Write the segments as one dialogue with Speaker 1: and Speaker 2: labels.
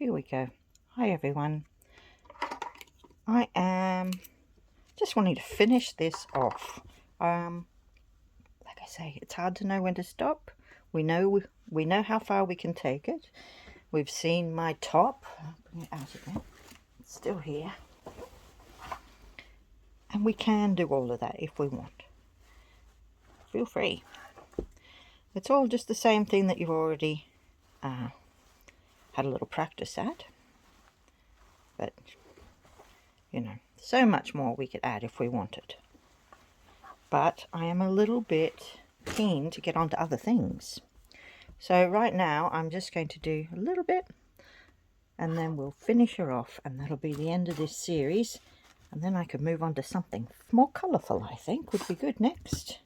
Speaker 1: Here we go. Hi everyone. I am just wanting to finish this off. Like I say, it's hard to know when to stop. We know how far we can take it. We've seen my top. I'll bring it out again. It's still here. And we can do all of that if we want. Feel free. It's all just the same thing that you've already had a little practice at. But, you know, so much more we could add if we wanted. But I am a little bit keen to get on to other things. So right now I'm just going to do a little bit and then we'll finish her off, and that'll be the end of this series. And then I could move on to something more colourful, I think would be good next.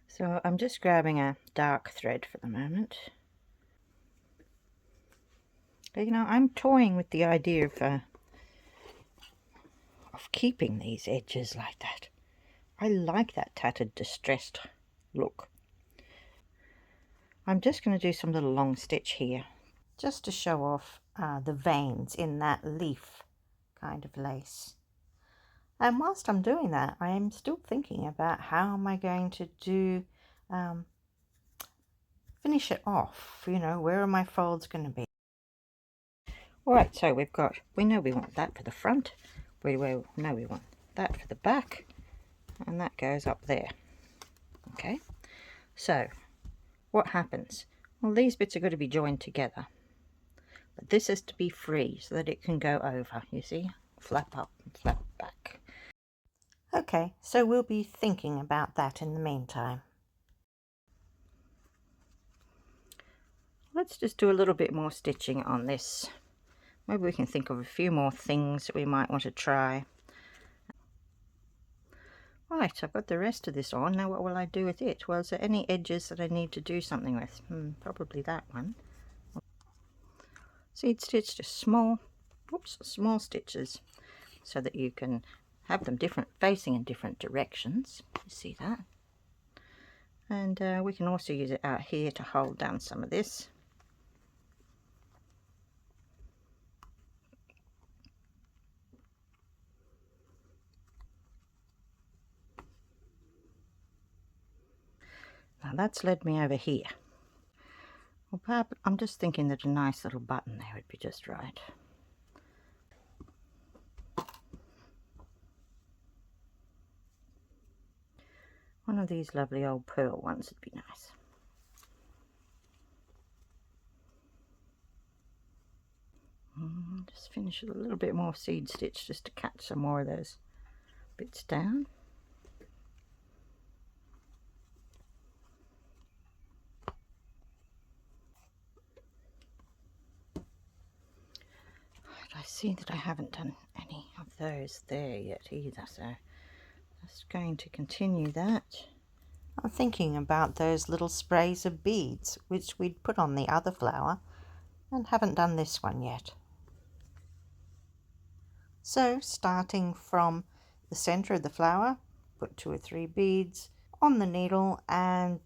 Speaker 1: So I'm just grabbing a dark thread for the moment. You know, I'm toying with the idea of keeping these edges like that. I like that tattered, distressed look. I'm just going to do some little long stitch here, just to show off the veins in that leaf kind of lace. And whilst I'm doing that, I am still thinking about how am I going to do finish it off. You know, where are my folds going to be? Alright, so we know we want that for the front, we know we want that for the back, and that goes up there. Okay, so what happens? Well, these bits are going to be joined together, but this is to be free so that it can go over, you see, flap up and flap back. Okay, so we'll be thinking about that in the meantime. Let's just do a little bit more stitching on this. Maybe we can think of a few more things that we might want to try. Right, I've got the rest of this on. Now what will I do with it? Well, is there any edges that I need to do something with? Probably that one. Seed stitch, just small stitches, so that you can have them facing in different directions. You see that? And we can also use it out here to hold down some of this. Now that's led me over here. Well, perhaps I'm just thinking that a nice little button there would be just right. One of these lovely old pearl ones would be nice. Just finish with a little bit more seed stitch just to catch some more of those bits down. I see that I haven't done any of those there yet either, so just going to continue that. I'm thinking about those little sprays of beads which we'd put on the other flower and haven't done this one yet. So starting from the center of the flower, put 2 or 3 beads on the needle and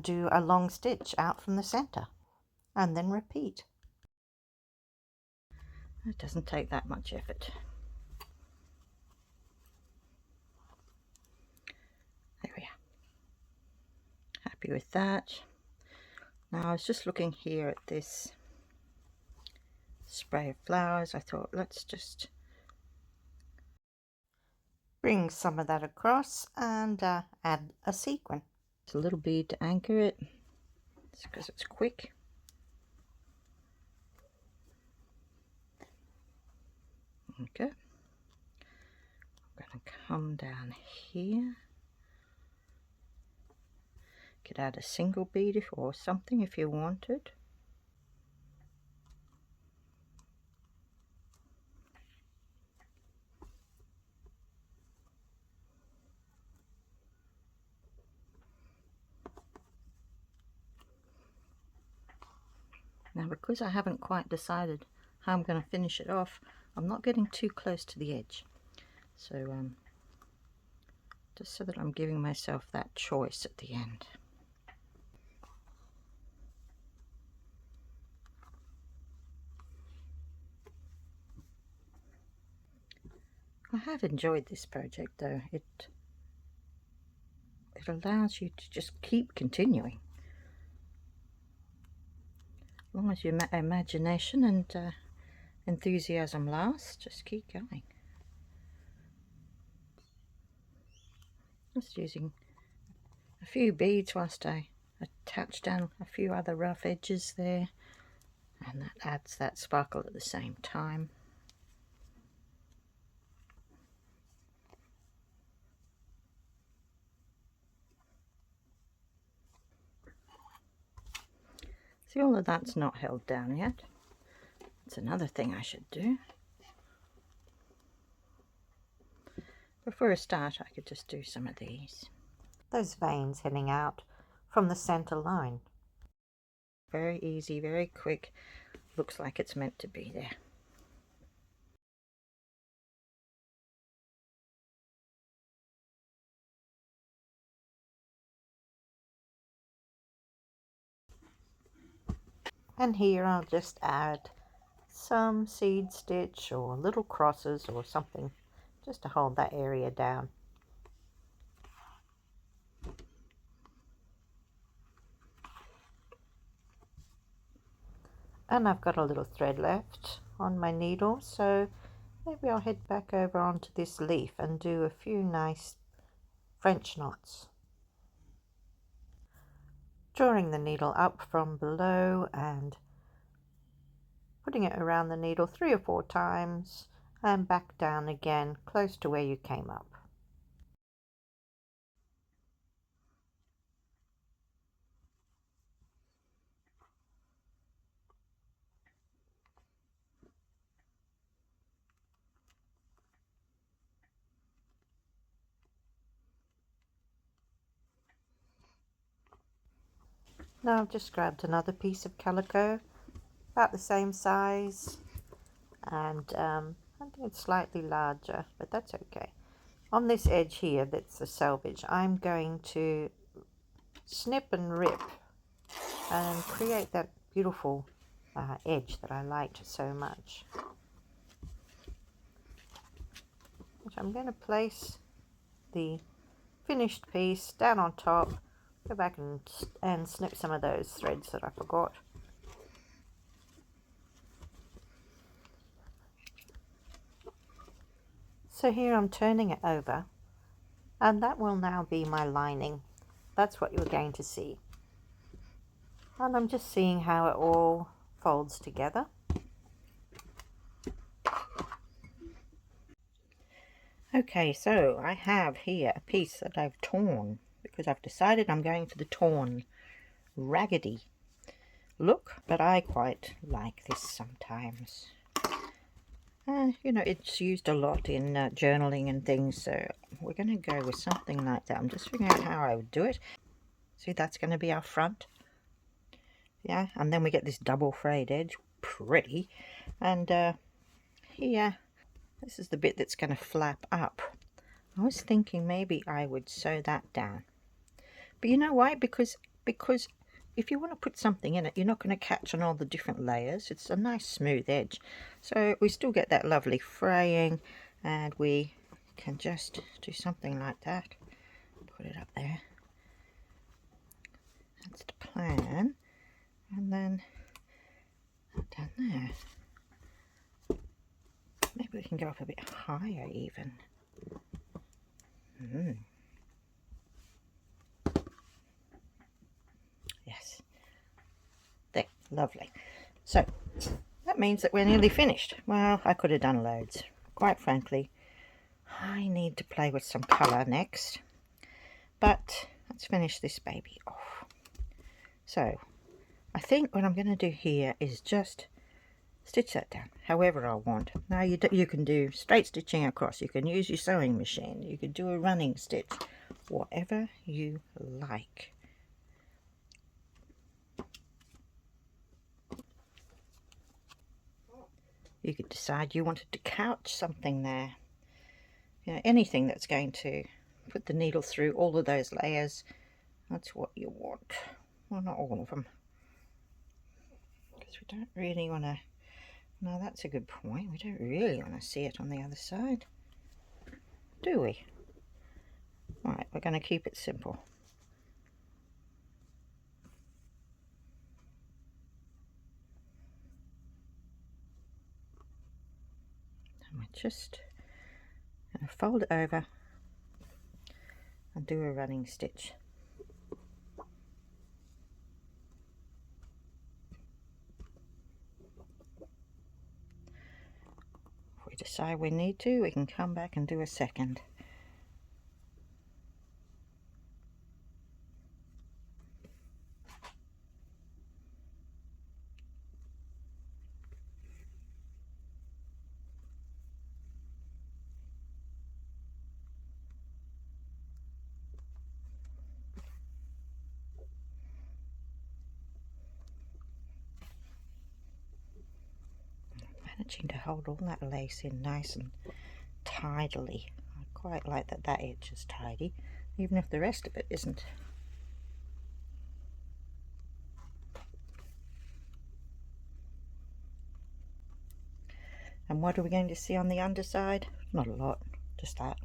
Speaker 1: do a long stitch out from the center, and then repeat. It doesn't take that much effort. There we are. Happy with that. Now I was just looking here at this spray of flowers. I thought, let's just bring some of that across and add a sequin. It's a little bead to anchor it. It's because it's quick. Okay. I'm going to come down here. Could add a single bead or something if you wanted. Now, because I haven't quite decided how I'm going to finish it off, I'm not getting too close to the edge. So just so that I'm giving myself that choice at the end. I have enjoyed this project though. It allows you to just keep continuing. As long as your imagination and enthusiasm last, just keep going. Just using a few beads whilst I attach down a few other rough edges there, and that adds that sparkle at the same time. See, all of that's not held down yet. That's another thing I should do. Before I start, I could just do some of these. Those veins heading out from the center line. Very easy, very quick. Looks like it's meant to be there. And here I'll just add some seed stitch or little crosses or something just to hold that area down. And I've got a little thread left on my needle, so maybe I'll head back over onto this leaf and do a few nice French knots. Drawing the needle up from below and putting it around the needle 3 or 4 times and back down again close to where you came up. Now I've just grabbed another piece of calico about the same size, and I think it's slightly larger, but that's okay. On this edge here, that's the selvage, I'm going to snip and rip and create that beautiful edge that I liked so much, which I'm going to place the finished piece down on top, go back and snip some of those threads that I forgot. So here I'm turning it over, and that will now be my lining. That's what you're going to see. And I'm just seeing how it all folds together. Okay, so I have here a piece that I've torn because I've decided I'm going for the torn raggedy look, but I quite like this sometimes. You know, it's used a lot in journaling and things, so we're going to go with something like that. I'm just figuring out how I would do it. See, that's going to be our front. Yeah, and then we get this double frayed edge. Pretty. And here, this is the bit that's going to flap up. I was thinking maybe I would sew that down. But you know why? Because if you want to put something in it, you're not going to catch on all the different layers. It's a nice smooth edge. So we still get that lovely fraying, and we can just do something like that. Put it up there. That's the plan. And then down there. Maybe we can go up a bit higher even. Yes. There, lovely. So that means that we're nearly finished. Well, I could have done loads. Quite frankly, I need to play with some colour next. But let's finish this baby off. So I think what I'm going to do here is just stitch that down however I want. Now you can do straight stitching across, you can use your sewing machine, you can do a running stitch, whatever you like. You could decide you wanted to couch something there, you know, anything that's going to put the needle through all of those layers. That's what you want. Well, not all of them, because we don't really want to. No, that's a good point. We don't really want to see it on the other side. do we? Right, we're going to keep it simple. And we're just going to fold it over and do a running stitch. If we decide we need to, we can come back and do a second. Managing to hold all that lace in nice and tidily. I quite like that edge is tidy, even if the rest of it isn't. And what are we going to see on the underside? Not a lot, just that.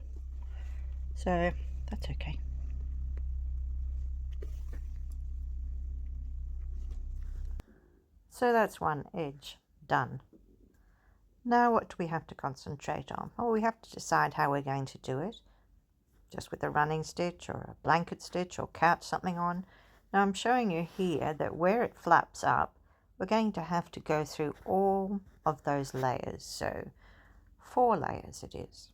Speaker 1: So that's okay. So that's one edge done. Now what do we have to concentrate on? Well, we have to decide how we're going to do it. Just with a running stitch or a blanket stitch or couch something on. Now I'm showing you here that where it flaps up, we're going to have to go through all of those layers. So 4 layers it is.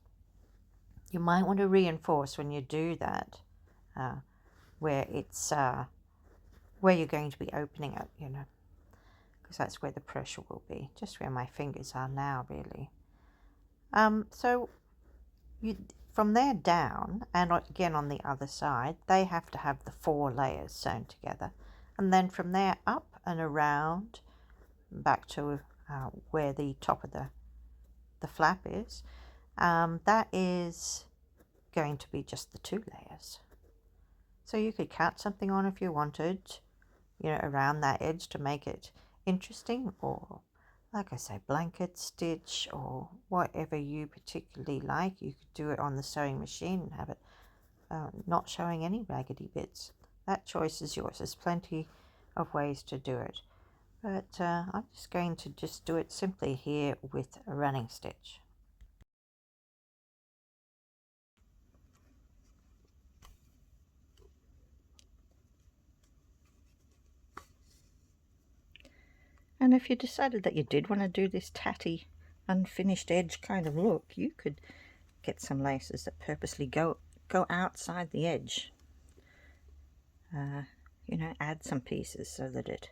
Speaker 1: You might want to reinforce when you do that, where it's where you're going to be opening it, you know, because that's where the pressure will be, just where my fingers are now, really. So from there down, and again on the other side, they have to have the 4 layers sewn together, and then from there up and around back to where the top of the flap is, that is going to be just the 2 layers. So you could cut something on if you wanted, you know, around that edge to make it interesting, or like I say, blanket stitch or whatever you particularly like. You could do it on the sewing machine and have it not showing any raggedy bits. That choice is yours. There's plenty of ways to do it, but I'm just going to do it simply here with a running stitch. And if you decided that you did want to do this tatty, unfinished edge kind of look, you could get some laces that purposely go outside the edge. You know, add some pieces so that it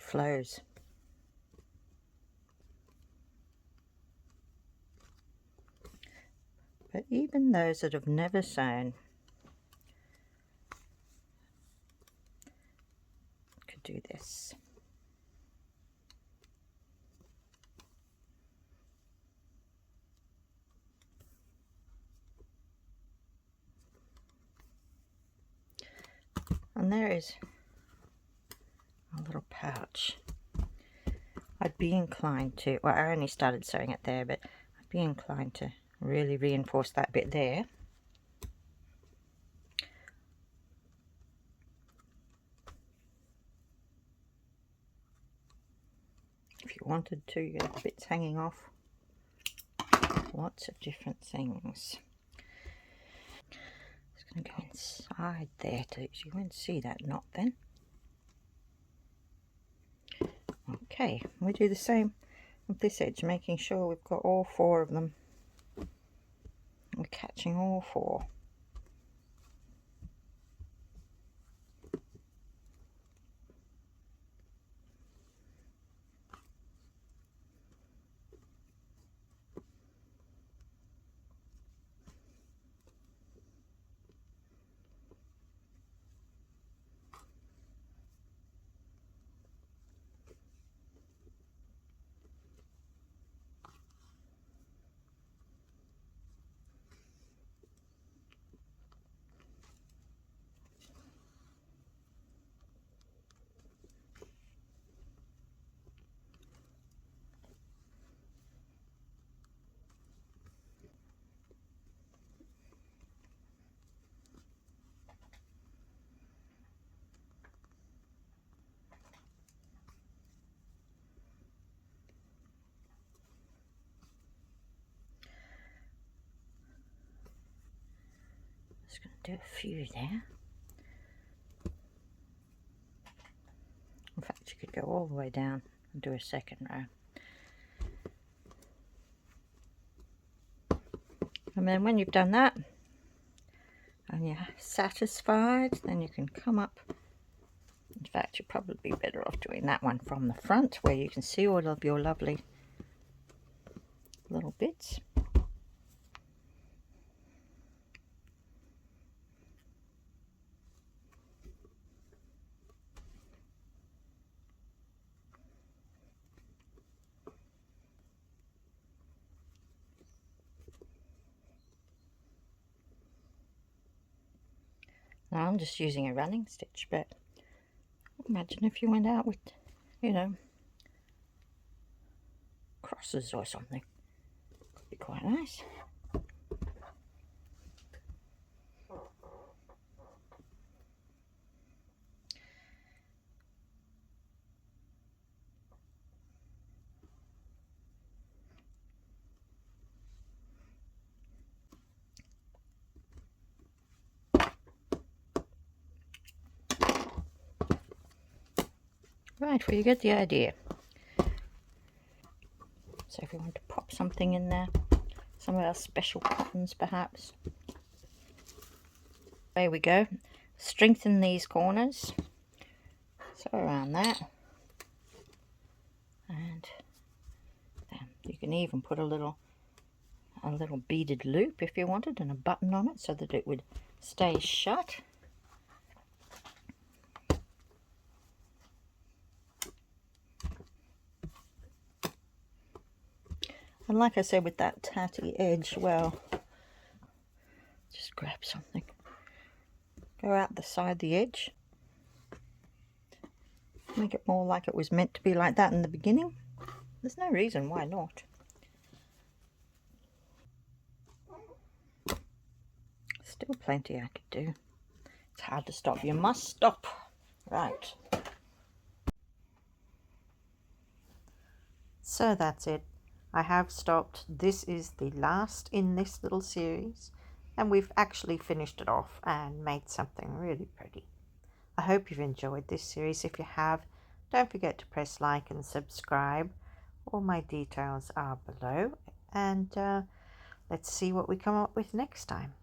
Speaker 1: flows. But even those that have never sewn could do this. And there is a little pouch. I'd be inclined to, well, I only started sewing it there, but I'd be inclined to really reinforce that bit there. If you wanted to, you have bits hanging off. Lots of different things. Just going to go inside there so you won't see that knot then. Okay, we do the same with this edge, making sure we've got all 4 of them. We're catching all 4. Just going to do a few there. In fact, you could go all the way down and do a second row. And then when you've done that and you're satisfied, then you can come up. In fact, you'd probably be better off doing that one from the front, where you can see all of your lovely little bits. Now I'm just using a running stitch, but imagine if you went out with, you know, crosses or something. Could be quite nice. Right, well, you get the idea. So if we want to pop something in there, some of our special cottons perhaps. There we go. Strengthen these corners. So around that. And then you can even put a little beaded loop if you wanted, and a button on it so that it would stay shut. And like I said, with that tatty edge, well, just grab something, go out the side, the edge, make it more like it was meant to be like that in the beginning. There's no reason why not. Still plenty I could do. It's hard to stop. You must stop. Right. So that's it. I have stopped. This is the last in this little series, and we've actually finished it off and made something really pretty. I hope you've enjoyed this series. If you have, don't forget to press like and subscribe. All my details are below, and let's see what we come up with next time.